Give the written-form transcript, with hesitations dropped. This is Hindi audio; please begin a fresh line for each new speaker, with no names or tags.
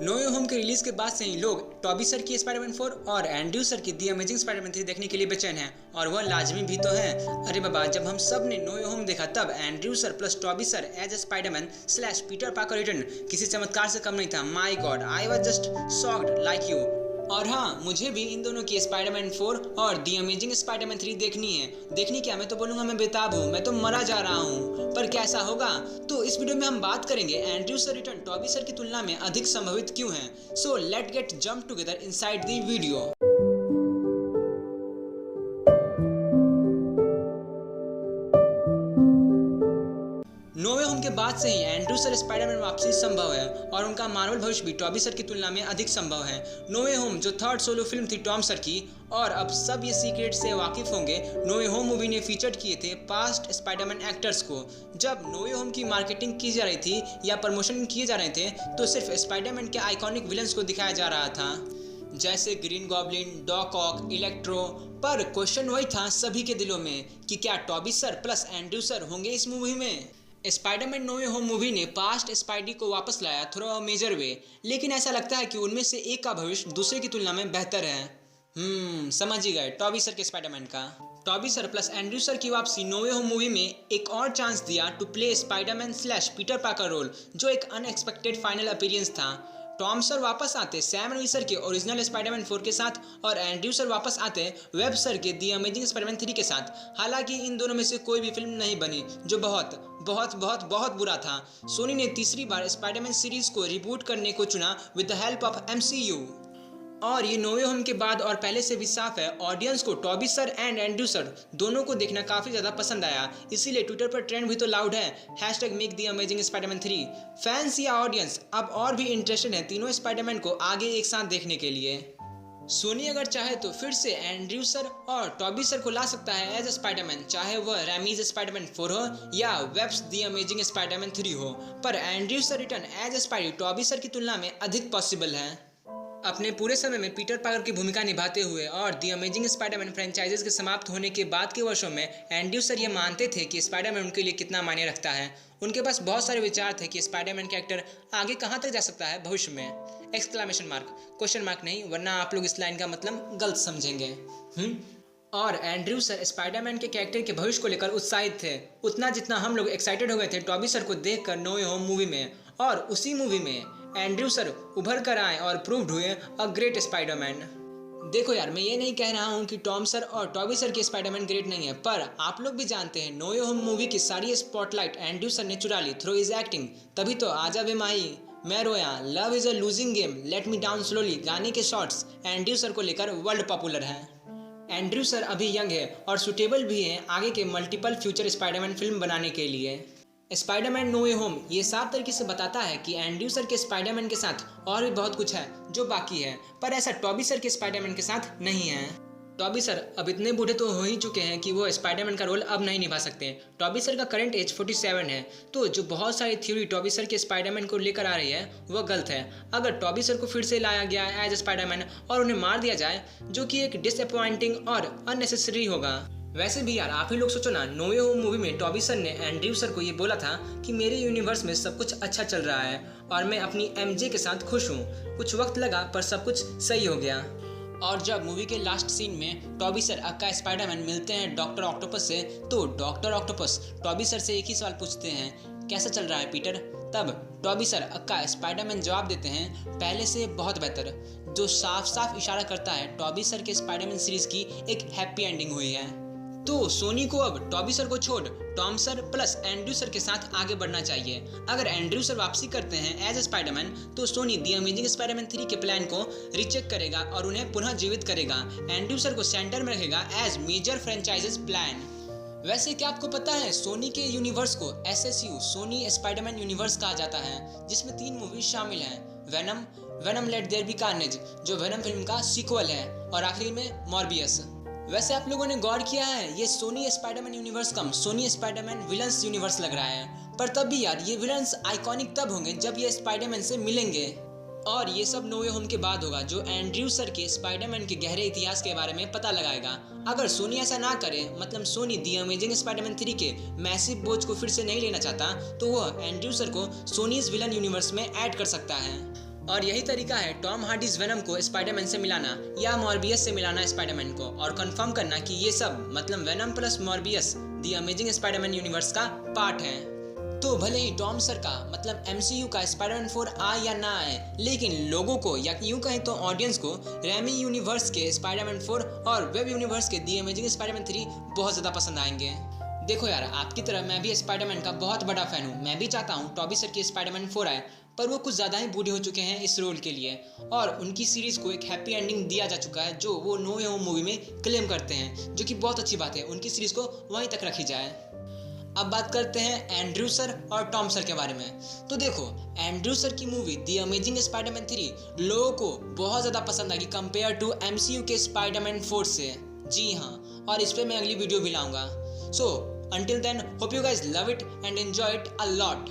नो वे होम के रिलीज के बाद से ही लोग टॉबी सर की स्पाइडरमैन 4 और एंड्रयू सर की दी अमेजिंग स्पाइडरमैन 3 देखने के लिए बेचैन हैं, और वह लाजमी भी तो है। अरे बाबा, जब हम सब ने नो वे होम देखा तब Andrew sir plus Toby sir as Spiderman slash Peter Parker return किसी चमत्कार से कम नहीं था। My god, I was just shocked like you. और हाँ, मुझे भी इन दोनों की स्पाइडरमैन 4 और दी अमेजिंग स्पाइडरमैन 3 देखनी है। देखनी क्या, मैं तो बोलूँगा मैं बेताब हूँ, मैं तो मरा जा रहा हूँ। पर क्या ऐसा होगा? तो इस वीडियो में हम बात करेंगे Andrew sir return Tobey sir की तुलना में अधिक संभावित क्यों है। So let get jump together inside the video. No way home के बाद से ही एंड्रयू सर स्पाइडरमैन वापसी संभव है, और उनका मार्वल भविष्य भी टॉबी सर की तुलना में अधिक संभव है। नो वे होम जो थर्ड सोलो फिल्म थी टॉम सर की, और अब सब ये सीक्रेट से वाकिफ होंगे, नो वे होम मूवी ने फीचर किए थे पास्ट स्पाइडरमैन एक्टर्स को। जब नो वे होम की मार्केटिंग की जा रही थी या प्रमोशन किए जा रहे थे, तो सिर्फ स्पाइडरमैन के आइकॉनिक विलन्स को दिखाया जा रहा था, जैसे ग्रीन गॉब्लिन, डॉक ऑक, इलेक्ट्रो। पर क्वेश्चन वही था सभी के दिलों में कि क्या Toby sir plus Andrew sir होंगे इस मूवी में। Spiderman no way home movie ने पास्ट स्पाइडी को वापस लाया थ्रू अ मेजर वे, लेकिन ऐसा लगता है कि उनमें से एक का भविष्य दूसरे की तुलना में बेहतर है। समझ ही गए, टॉबी सर के स्पाइडरमैन का। Toby sir plus Andrew sir की वापसी नो वे होम मूवी में एक और चांस दिया to play Spiderman slash Peter Parker role, जो एक अनएक्सपेक्टेड फाइनल अपीयरेंस था। टॉम सर वापस आते सैम रेमी सर के ओरिजिनल स्पाइडरमैन 4 के साथ, और एंड्रयू सर वापस आते वेब सर के दी अमेजिंग स्पाइडरमैन 3 के साथ। हालांकि इन दोनों में से कोई भी फिल्म नहीं बनी, जो बहुत बहुत बहुत बहुत बुरा था। सोनी ने तीसरी बार स्पाइडरमैन सीरीज को रिबूट करने को चुना with the help of MCU। और ये नो वे होम के बाद और पहले से भी साफ है, ऑडियंस को Toby sir and Andrew sir दोनों को देखना काफ़ी ज़्यादा पसंद आया। इसीलिए ट्विटर पर ट्रेंड भी तो लाउड है #make the amazing Spiderman 3। Fans या ऑडियंस अब और भी इंटरेस्टेड हैं तीनों स्पाइडरमैन को आगे एक साथ देखने के लिए। सोनी अगर चाहे तो फिर से एंड्रयू सर और टॉबी सर को ला सकता है एज स्पाइडरमैन, चाहे वह रेमीज स्पाइडरमैन 4 हो या वेब्स दी अमेजिंग स्पाइडरमैन 3 हो। पर Andrew sir return as Spidey Tobey sir की तुलना में अधिक पॉसिबल है। अपने पूरे समय में पीटर पार्कर की भूमिका निभाते हुए और दी अमेजिंग स्पाइडरमैन फ्रेंचाइजेस के समाप्त होने के बाद के वर्षों में एंड्रयू सर ये मानते थे कि स्पाइडरमैन उनके लिए कितना मायने रखता है। उनके पास बहुत सारे विचार थे कि स्पाइडरमैन कैरेक्टर आगे कहाँ तक जा सकता है भविष्य में। एक्सक्लेमेशन मार्क, क्वेश्चन मार्क नहीं, वरना आप लोग इस लाइन का मतलब गलत समझेंगे। और एंड्रयू सर स्पाइडरमैन के कैरेक्टर के भविष्य को लेकर उत्साहित थे, उतना जितना हम लोग एक्साइटेड हो गए थे टॉबी सर को देखकर नो वे होम मूवी में। और उसी मूवी में एंड्रयू सर उभर कर आए और प्रूव्ड हुए अ ग्रेट स्पाइडरमैन। देखो यार, मैं ये नहीं कह रहा हूँ कि टॉम सर और टॉबी सर के स्पाइडरमैन ग्रेट नहीं है, पर आप लोग भी जानते हैं नो वे होम मूवी की सारी स्पॉटलाइट एंड्रयू सर ने चुरा ली थ्रू हिज एक्टिंग। तभी तो आजा वे माही, मैं रोया, love is a losing game, let me down slowly गाने के शॉट्स एंड्रयू सर को लेकर वर्ल्ड पॉपुलर हैं। एंड्रयू सर अभी यंग है और सुटेबल भी हैं आगे के मल्टीपल फ्यूचर स्पाइडरमैन फिल्म बनाने के लिए। स्पाइडरमैन नो वे होम ये साफ तरीके से बताता है कि एंड्रयू सर के स्पाइडरमैन के साथ और भी बहुत कुछ है जो बाकी है, पर ऐसा टॉबी सर के स्पाइडरमैन के साथ नहीं है। टॉबी सर अब इतने बूढ़े तो हो ही चुके हैं कि वो स्पाइडरमैन का रोल अब नहीं निभा सकते। टॉबी सर का करंट एज 47 है, तो जो बहुत सारी थ्योरी टॉबी सर के स्पाइडरमैन को लेकर आ रही है वह गलत है। अगर टॉबी सर को फिर से लाया गया एज स्पाइडरमैन और उन्हें मार दिया जाए, जो कि एक डिसअपॉइंटिंग और अननेसेसरी होगा। वैसे भी यार, आप ही लोग सोचो ना, नो वे होम मूवी में टॉबी सर ने एंड्रयू सर को ये बोला था कि मेरे यूनिवर्स में सब कुछ अच्छा चल रहा है और मैं अपनी MJ के साथ खुश हूँ। कुछ वक्त लगा पर सब कुछ सही हो गया। और जब मूवी के लास्ट सीन में टॉबी सर अक्का स्पाइडरमैन मिलते हैं डॉक्टर ऑक्टोपस से, तो डॉक्टर ऑक्टोपस टॉबी सर से एक ही सवाल पूछते हैं, कैसा चल रहा है पीटर? तब टॉबी सर अक्का स्पाइडरमैन जवाब देते हैं, पहले से बहुत बेहतर, जो साफ साफ इशारा करता है टॉबी सर के स्पाइडरमैन सीरीज की एक हैप्पी एंडिंग हुई है। तो सोनी को अब टॉबी सर को छोड़ Tom sir plus Andrew sir के साथ आगे बढ़ना चाहिए। अगर एंड्रयू सर वापसी करते हैं एज स्पाइडरमैन, तो सोनी दी अमेजिंग स्पाइडरमैन 3 के प्लान को रीचेक करेगा और उन्हें पुनः जीवित करेगा। एंड्रयू सर को सेंटर में रखेगा एज मेजर फ्रेंचाइजेस प्लान। वैसे क्या आपको पता है, सोनी के यूनिवर्स को SSU सोनी स्पाइडरमैन यूनिवर्स कहा जाता है, जिसमें 3 मूवीज शामिल हैं, Venom let there be Carnage जो वेनम फिल्म का सीक्वल है, और आखिरी में मॉर्बियस। वैसे आप लोगों ने गौर किया है, ये सोनी स्पाइडरमैन यूनिवर्स कम सोनी स्पाइडरमैन विलन्स यूनिवर्स लग रहा है। पर तब भी यार, ये विलन्स आइकॉनिक तब होंगे जब ये स्पाइडरमैन से मिलेंगे, और ये सब नो वे होम के बाद होगा, जो एंड्रयू सर के स्पाइडरमैन के गहरे इतिहास के बारे में पता लगाएगा। अगर सोनी ऐसा ना करे, मतलब सोनी दी अमेजिंग स्पाइडरमैन 3 के मैसिव बोझ को फिर से नहीं लेना चाहता, तो वह एंड्रयू सर को सोनीज विलन यूनिवर्स में ऐड कर सकता है। और यही तरीका है टॉम हार्डीज वेनम को स्पाइडरमैन से मिलाना या मॉर्बियस से मिलाना स्पाइडरमैन को, और कंफर्म करना कि ये सब मतलब venom plus Morbius the amazing Spiderman universe का पार्ट है। तो भले ही टॉम सर का मतलब MCU का स्पाइडरमैन 4 आए या ना आए, लेकिन लोगों को या यूं कहें तो ऑडियंस को रेमी यूनिवर्स के स्पाइडरमैन 4 और वेब यूनिवर्स के द अमेजिंग स्पाइडरमैन 3 बहुत ज़्यादा पसंद आएंगे। देखो यार, आपकी तरह मैं भी स्पाइडरमैन का बहुत बड़ा फैन हूँ। मैं भी चाहता हूँ टॉबी सर की स्पाइडरमैन 4 आए, पर वो कुछ ज़्यादा ही बूढ़े हो चुके हैं इस रोल के लिए, और उनकी सीरीज़ को एक हैप्पी एंडिंग दिया जा चुका है जो वो नो वे होम मूवी में क्लेम करते हैं, जो कि बहुत अच्छी बात है। उनकी सीरीज़ को वहीं तक रखी जाए। अब बात करते हैं एंड्रयू सर और टॉम सर के बारे में। तो देखो, एंड्रयू सर की मूवी द अमेजिंग स्पाइडरमैन 3 लोगों को बहुत ज़्यादा पसंद आएगी कंपेयर टू MCU के स्पाइडरमैन 4 से। जी हाँ, और इस पर मैं अगली वीडियो भी लाऊंगा। सो until then, hope you guys love it and enjoy it a lot.